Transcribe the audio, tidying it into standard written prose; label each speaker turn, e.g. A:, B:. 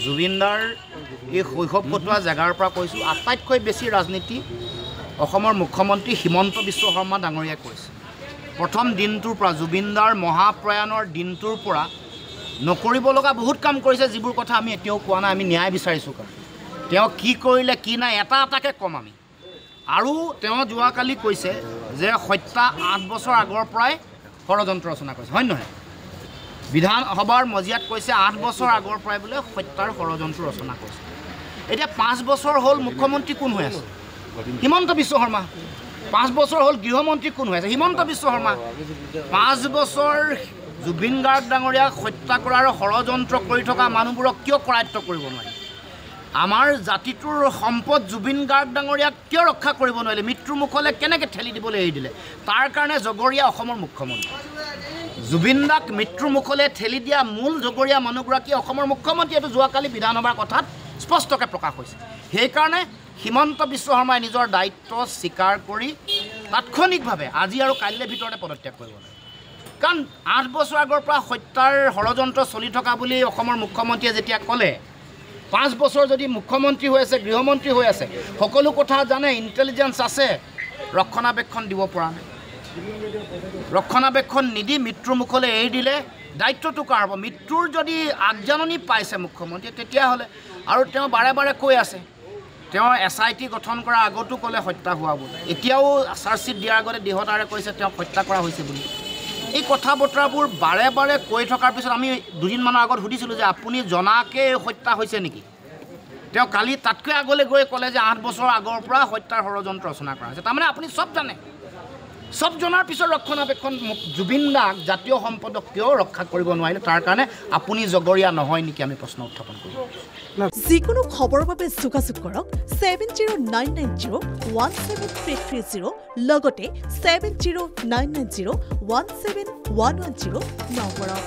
A: জুবিনদাৰ এই শৈশৱ কটোৱা জেগাৰ পৰা কৈছোঁ আটাইতকৈ বেছি ৰাজনীতি অসমৰ মুখ্যমন্ত্ৰী হিমন্ত বিশ্ব শৰ্মা ডাঙৰীয়াই কৰিছে প্ৰথম দিনটোৰ পৰা জুবিনদাৰ মহাপ্ৰয়াণৰ দিনটোৰ পৰা নকৰিব লগা বহুত কাম কৰিছে যিবোৰ কথা আমি এতিয়াও কোৱা নাই আমি ন্যায় বিচাৰিছোঁ কাৰণ তেওঁ কি কৰিলে কি নাই এটা এটাকৈ ক'ম আমি আৰু তেওঁ যোৱাকালি কৈছে যে হত্যা 8 বছৰ আগৰ পৰাই ষড়যন্ত্ৰ ৰচনা কৰিছে হয় নহয় বিধানসভাৰ মজিয়াত কৈছে 8 বছৰ আগৰ পৰাই বোলে হত্যাৰ ষড়যন্ত্ৰ ৰচনা কৰিছে এতিয়া 5 বছৰ হ'ল মুখ্যমন্ত্ৰী কোন হৈ আছে হিমন্ত বিশ্ব শৰ্মা 5 বছৰ হ'ল গৃহমন্ত্ৰী কোন হৈ আছে হিমন্ত বিশ্ব শৰ্মা 5 বছৰ জুবিন গাৰ্গ ডাঙৰীয়াক হত্যা কৰাৰ ষড়যন্ত্ৰ কৰি থকা মানুহবোৰক কিয় কৰায়ত্ব কৰিব নোৱাৰি আমাৰ জাতিটোৰ সম্পদ জুবিন গাৰ্গ ডাঙৰীয়াক কিয় ৰক্ষা কৰিব নোৱাৰিলে মৃত্যুৰ মুখলৈ কেনেকৈ ঠেলি দিবলৈ এৰি দিলে তাৰ কাৰণে জগৰীয়া অসমৰ মুখ্যমন্ত্ৰী জুবিন দাক মৃত্যুৰ মুখলৈ ঠেলি দিয়া মূল জগৰীয়া মানুহগৰাকী অসমৰ মুখ্যমন্ত্ৰী এইটো যোৱাকালি বিধানসভাৰ কথাত স্পষ্টকৈ প্ৰকাশ হৈছে সেইকাৰণে হিমন্ত বিশ্ব শৰ্মাই নিজৰ দায়িত্ব স্বীকাৰ কৰি তাৎক্ষণিকভাৱে আজি আৰু কাইলৈ ভিতৰতে পদত্যাগ কৰিব লাগে কাৰণ 8 বছৰ আগৰ পৰা হত্যাৰ ষড়যন্ত্ৰ চলি থকা বুলি অসমৰ মুখ্যমন্ত্ৰীয়ে যেতিয়া ক'লে 5 বছৰ যদি মুখ্যমন্ত্ৰী হৈ আছে গৃহমন্ত্ৰী হৈ আছে সকলো কথা জানে ইণ্টেলিজেন্স আছে ৰক্ষণাবেক্ষণ দিব পৰা নাই ৰক্ষণাবেক্ষণ নিদি মৃত্যুৰ মুখলৈ এৰি দিলে দায়িত্বটো কাৰ হ'ব মৃত্যুৰ যদি আগজাননী পাইছে মুখ্যমন্ত্ৰীয়ে তেতিয়াহ'লে আৰু তেওঁ বাৰে বাৰে কৈ আছে তেওঁ SIT গঠন কৰাৰ আগতো ক'লে হত্যা হোৱা বুলি এতিয়াও চাৰ্জশ্বিট দিয়াৰ আগতে দৃঢ়তাৰে কৈছে তেওঁক হত্যা কৰা হৈছে বুলি এই কথা বতৰাবোৰ বাৰে বাৰে কৈ থকাৰ পিছত আমি দুদিনমানৰ আগত সুধিছিলোঁ যে আপুনি জনাকে হত্যা হৈছে নেকি তেওঁ কালি তাতকৈ আগলৈ গৈ ক'লে যে 8 বছৰ আগৰ পৰা হত্যাৰ ষড়যন্ত্ৰ ৰচনা কৰা হৈছে তাৰমানে আপুনি চব জানে সব জনাৰ পিছত ৰক্ষণাবেক্ষণ জুবিন দাক জাতীয় সম্পদক কিয় ৰক্ষা কৰিব নোৱাৰিলে তাৰ কাৰণে আপুনি জগৰীয়া নহয় নেকি আমি প্ৰশ্ন উত্থাপন কৰোঁ
B: যিকোনো খবৰৰ বাবে যোগাযোগ কৰক 7099017330 লগতে 7099017110 নম্বৰত